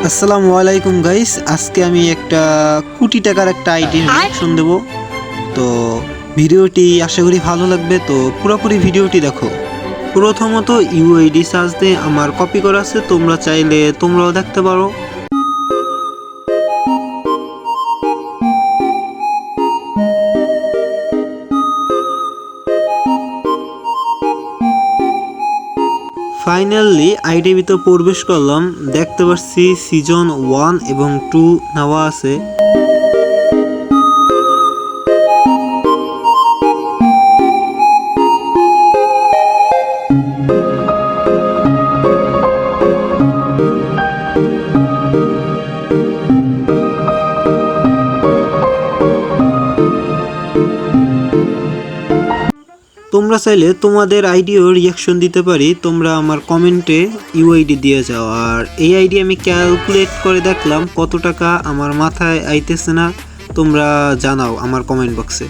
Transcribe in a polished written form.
আসসালামু আলাইকুম গাইস, আজকে আমি একটা কোটি টাকার একটা আইডির রিঅ্যাকশন দেব। তো ভিডিওটি আশা করি ভালো লাগবে, তো পুরোপুরি ভিডিওটি দেখো। প্রথমত ইউআইডি সার্চ দিয়ে আমার কপি করা আছে, তোমরা চাইলে তোমরাও দেখতে পারো। ফাইনালি আইডির ভিতর প্রবেশ করলাম, দেখতে পাচ্ছি সিজন 1 এবং 2 নেওয়া আছে। তোমরা চাইলে তোমাদের আইডিও রিয়াকশন দিতে পারি, তোমরা আমার কমেন্টে ইউআইডি দিয়ে যাও। আর এই আইডি আমি ক্যালকুলেট করে দেখলাম কত টাকা, আমার মাথায় আইতেছে না, তোমরা জানাও আমার কমেন্ট বক্সে।